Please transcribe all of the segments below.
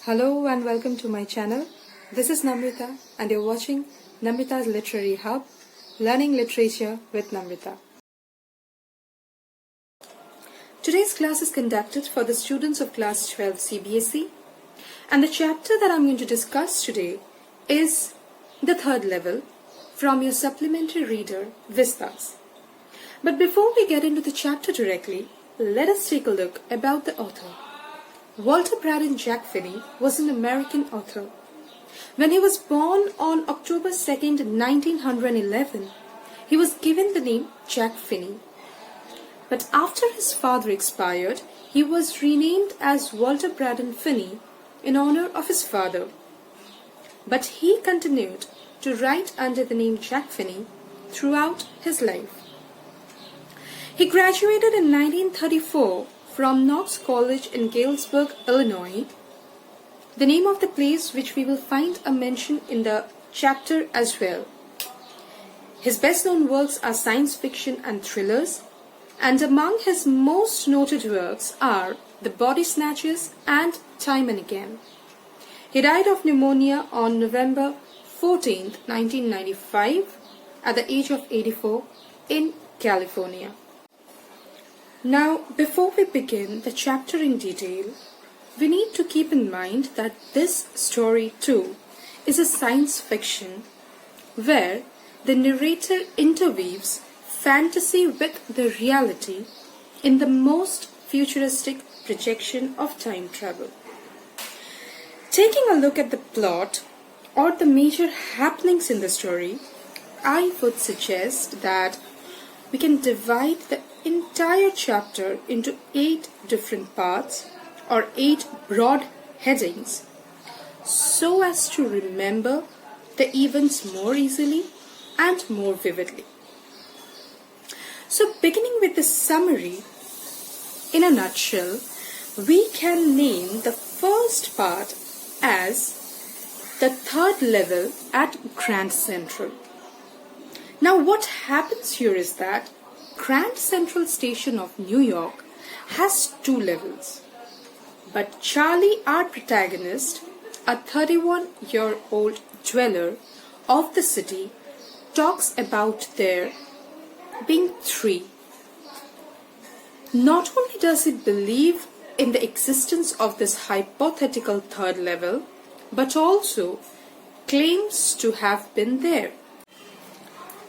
Hello and welcome to my channel. This is Namrita and you're watching Namrita's Literary Hub, Learning Literature with Namrita. Today's class is conducted for the students of class 12 Cbse, and the chapter that I'm going to discuss today is the third level from your supplementary reader Vistas. But before we get into the chapter directly, let us take a look about the author. Walter Braden Jack Finney was an American author. When he was born on October 2nd, 1911, he was given the name Jack Finney. But after his father expired, he was renamed as Walter Braden Finney in honor of his father. But he continued to write under the name Jack Finney throughout his life. He graduated in 1934 from Knox College in Galesburg, Illinois, the name of the place which we will find a mention in the chapter as well. His best-known works are science fiction and thrillers, and among his most noted works are The Body Snatchers and Time and Again. He died of pneumonia on November 14, 1995, at the age of 84 in California. Now, before we begin the chapter in detail, we need to keep in mind that this story too is a science fiction where the narrator interweaves fantasy with the reality in the most futuristic projection of time travel. Taking a look at the plot or the major happenings in the story, I would suggest that we can divide the entire chapter into 8 different parts or 8 broad headings so as to remember the events more easily and more vividly. So beginning with the summary, in a nutshell, we can name the first part as the third level at Grand Central. Now what happens here is that Grand Central Station of New York has 2 levels. But Charlie, our protagonist, a 31-year-old dweller of the city, talks about there being 3. Not only does he believe in the existence of this hypothetical third level, but also claims to have been there.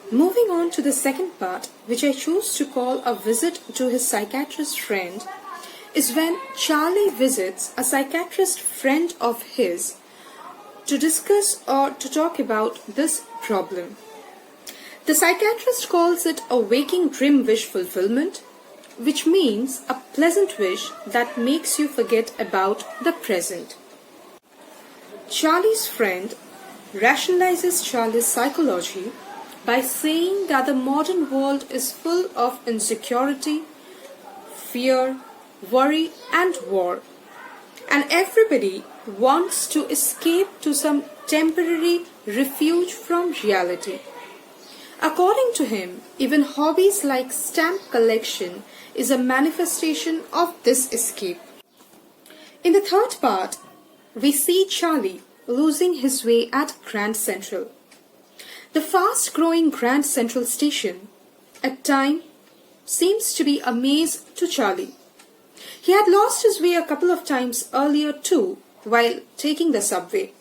Moving on to the second part, which I choose to call a visit to his psychiatrist friend, is when Charlie visits a psychiatrist friend of his to discuss or to talk about this problem. The psychiatrist calls it a waking dream wish fulfillment, which means a pleasant wish that makes you forget about the present. Charlie's friend rationalizes Charlie's psychology by saying that the modern world is full of insecurity, fear, worry and war, and everybody wants to escape to some temporary refuge from reality. According to him, even hobbies like stamp collection is a manifestation of this escape. In the third part, we see Charlie losing his way at Grand Central. The fast-growing Grand Central Station, at times, seems to be a maze to Charlie. He had lost his way a couple of times earlier too, while taking the subway.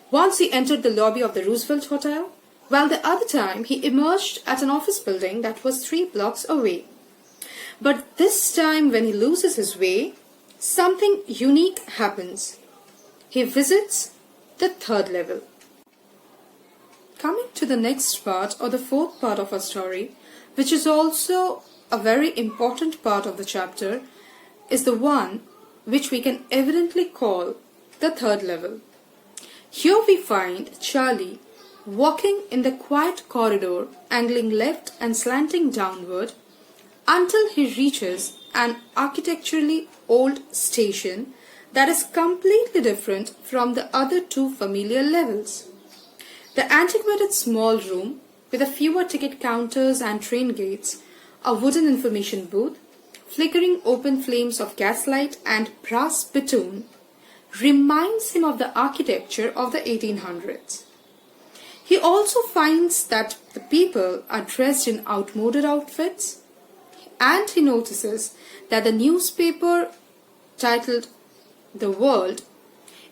Once he entered the lobby of the Roosevelt Hotel, while the other time he emerged at an office building that was 3 blocks away. But this time when he loses his way, something unique happens. He visits the third level. Coming to the next part or the fourth part of our story, which is also a very important part of the chapter, is the one which we can evidently call the third level. Here we find Charlie walking in the quiet corridor, angling left and slanting downward until he reaches an architecturally old station that is completely different from the other 2 familiar levels. The antiquated small room with a fewer ticket counters and train gates, a wooden information booth, flickering open flames of gaslight and brass spittoon reminds him of the architecture of the 1800s. He also finds that the people are dressed in outmoded outfits, and he notices that the newspaper titled The World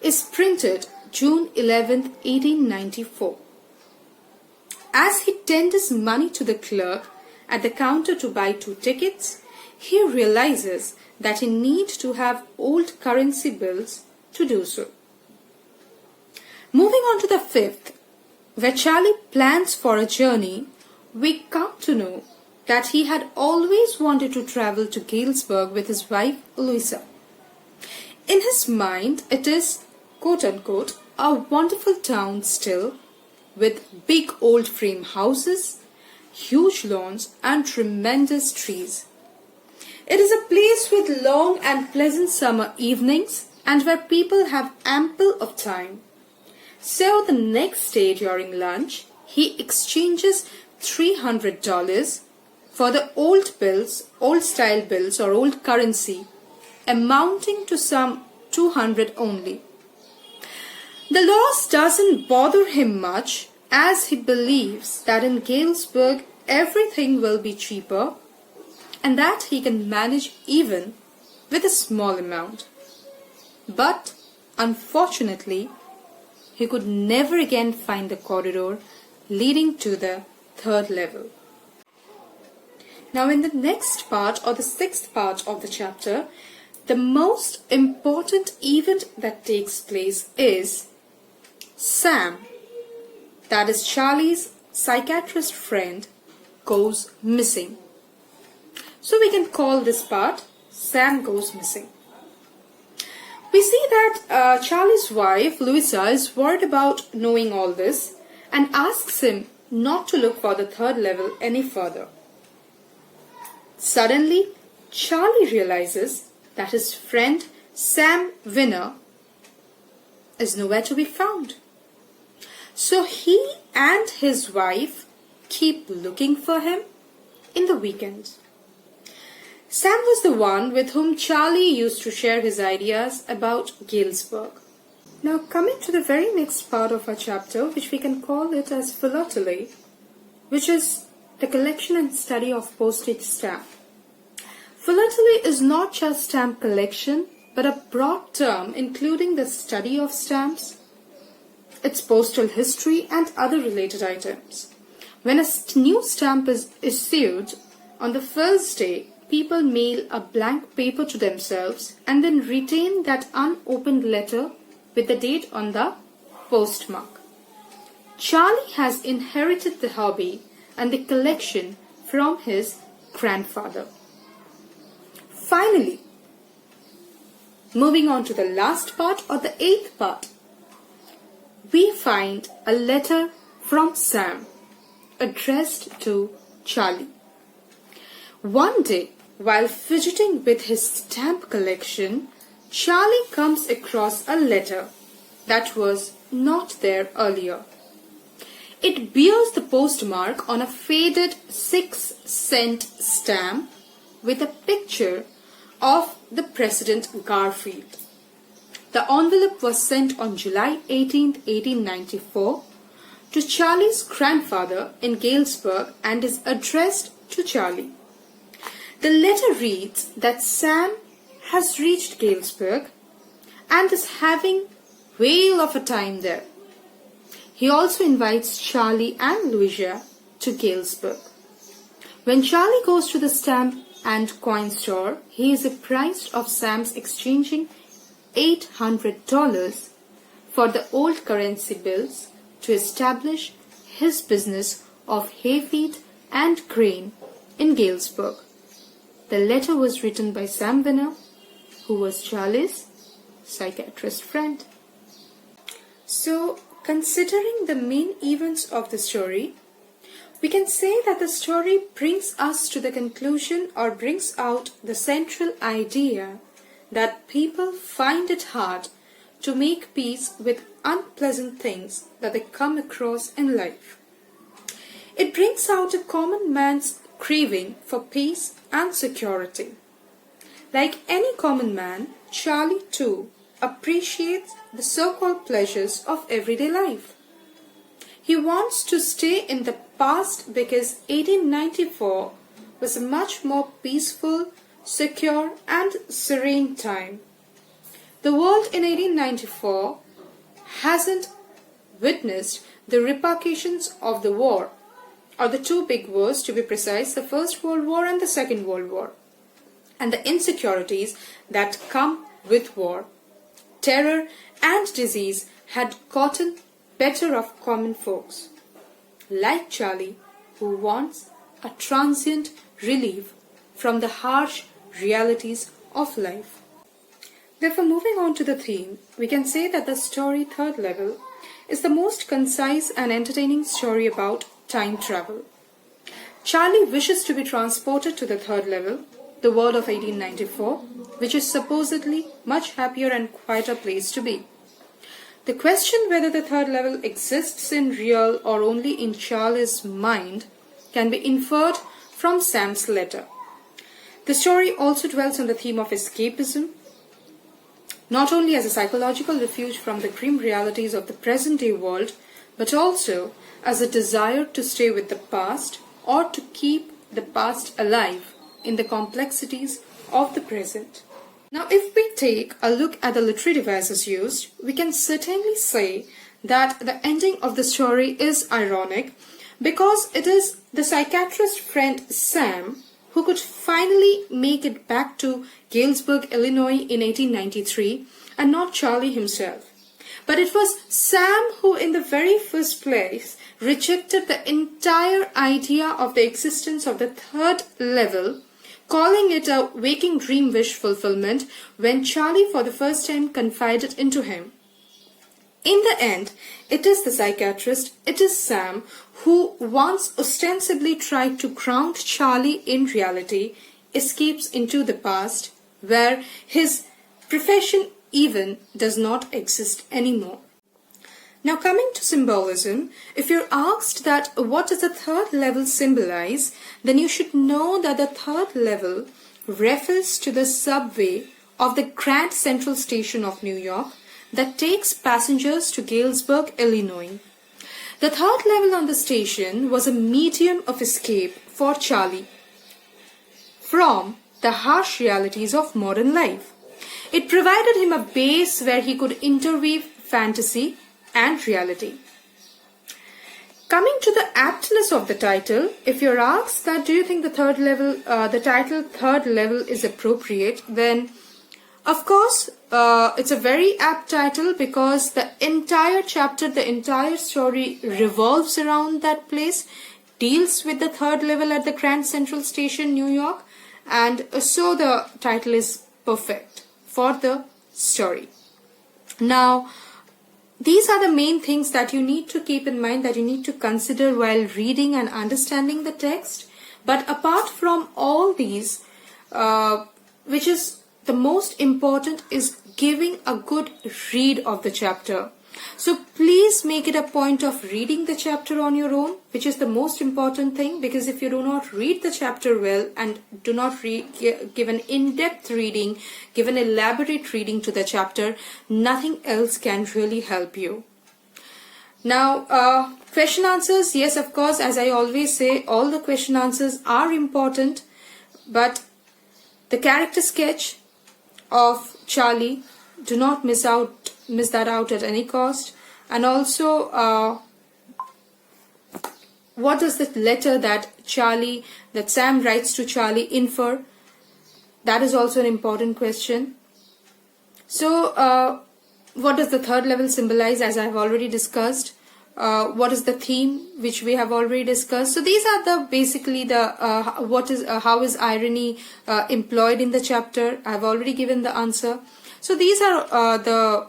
is printed June 11, 1894. As he tenders money to the clerk at the counter to buy 2 tickets, he realizes that he needs to have old currency bills to do so. Moving on to the 5th, where Charlie plans for a journey, we come to know that he had always wanted to travel to Galesburg with his wife Louisa. In his mind, it is, quote-unquote, a wonderful town still, with big old frame houses, huge lawns and tremendous trees. It is a place with long and pleasant summer evenings and where people have ample of time. So the next day during lunch, he exchanges $300 for the old bills, old style bills or old currency, amounting to some 200 only. The loss doesn't bother him much, as he believes that in Galesburg everything will be cheaper and that he can manage even with a small amount. But unfortunately, he could never again find the corridor leading to the 3rd level. Now in the next part, or the 6th part of the chapter, the most important event that takes place is Sam, that is Charlie's psychiatrist friend, goes missing. So we can call this part Sam Goes Missing. We see that Charlie's wife, Louisa, is worried about knowing all this and asks him not to look for the 3rd level any further. Suddenly, Charlie realizes that his friend Sam Winner is nowhere to be found. So he and his wife keep looking for him in the weekends. Sam was the one with whom Charlie used to share his ideas about Galesburg. Now coming to the very next part of our chapter, which we can call it as philately, which is the collection and study of postage stamp. Philately is not just stamp collection, but a broad term including the study of stamps, its postal history and other related items. When a new stamp is issued, on the first day, people mail a blank paper to themselves and then retain that unopened letter with the date on the postmark. Charlie has inherited the hobby and the collection from his grandfather. Finally, moving on to the last part, or the 8th part, we find a letter from Sam addressed to Charlie. One day, while fidgeting with his stamp collection, Charlie comes across a letter that was not there earlier. It bears the postmark on a faded 6-cent stamp with a picture of the President Garfield. The envelope was sent on July 18, 1894 to Charlie's grandfather in Galesburg and is addressed to Charlie. The letter reads that Sam has reached Galesburg and is having whale of a time there. He also invites Charlie and Louisa to Galesburg. When Charlie goes to the stamp and coin store, he is apprised of Sam's exchanging $800 for the old currency bills to establish his business of hayfeed and grain in Galesburg. The letter was written by Sam Winner, who was Charlie's psychiatrist friend. So, considering the main events of the story, we can say that the story brings us to the conclusion or brings out the central idea that people find it hard to make peace with unpleasant things that they come across in life. It brings out a common man's craving for peace and security. Like any common man, Charlie too appreciates the so-called pleasures of everyday life. He wants to stay in the past because 1894 was a much more peaceful, secure and serene time. The world in 1894 hasn't witnessed the repercussions of the war, or the two big wars to be precise, the First World War and the Second World War, and the insecurities that come with war. Terror and disease had gotten better of common folks, like Charlie, who wants a transient relief from the harsh realities of life. Therefore, moving on to the theme, we can say that the story Third Level is the most concise and entertaining story about time travel. Charlie wishes to be transported to the third level, the world of 1894, which is supposedly much happier and quieter place to be. The question whether the third level exists in real or only in Charlie's mind can be inferred from Sam's letter. The story also dwells on the theme of escapism, not only as a psychological refuge from the grim realities of the present-day world, but also as a desire to stay with the past or to keep the past alive in the complexities of the present. Now, if we take a look at the literary devices used, we can certainly say that the ending of the story is ironic because it is the psychiatrist friend Sam who could finally make it back to Galesburg, Illinois in 1893 and not Charlie himself. But it was Sam who in the very first place rejected the entire idea of the existence of the third level, calling it a waking dream wish fulfillment when Charlie for the first time confided into him. In the end, it is the psychiatrist, it is Sam, who once ostensibly tried to ground Charlie in reality, escapes into the past, where his profession even does not exist anymore. Now, coming to symbolism, if you're asked that what does the third level symbolize, then you should know that the third level refers to the subway of the Grand Central Station of New York that takes passengers to Galesburg, Illinois. The third level on the station was a medium of escape for Charlie from the harsh realities of modern life. It provided him a base where he could interweave fantasy and reality. Coming to the aptness of the title, if you're asked that do you think the title Third Level is appropriate, then of course it's a very apt title because the entire chapter, the entire story revolves around that place, deals with the third level at the Grand Central Station, New York, and so the title is perfect for the story. Now, these are the main things that you need to keep in mind, that you need to consider while reading and understanding the text. But apart from all these, which is the most important is giving a good read of the chapter. So please make it a point of reading the chapter on your own, which is the most important thing, because if you do not read the chapter well and do not give an in-depth reading, give an elaborate reading to the chapter, nothing else can really help you. Now, question answers, yes, of course, as I always say, all the question answers are important, but the character sketch of Charlie, do not miss that out at any cost. And also, what does the letter that Sam writes to Charlie infer? That is also an important question. So, what does the third level symbolize, as I have already discussed? What is the theme, which we have already discussed? So these are the basically the how is irony employed in the chapter? I have already given the answer. So these are the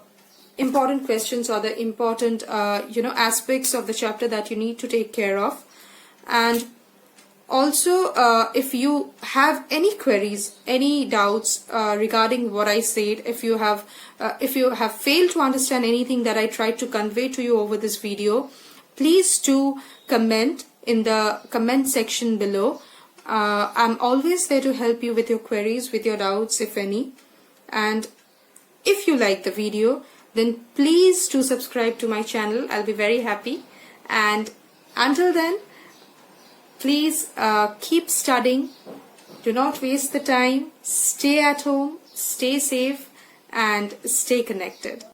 important questions or the important aspects of the chapter that you need to take care of. And also, if you have any queries, any doubts regarding what I said, if you have failed to understand anything that I tried to convey to you over this video, please do comment in the comment section below. I'm always there to help you with your queries, with your doubts, if any. And if you like the video, then please do subscribe to my channel. I'll be very happy. And until then, please keep studying. Do not waste the time. Stay at home, stay safe, and stay connected.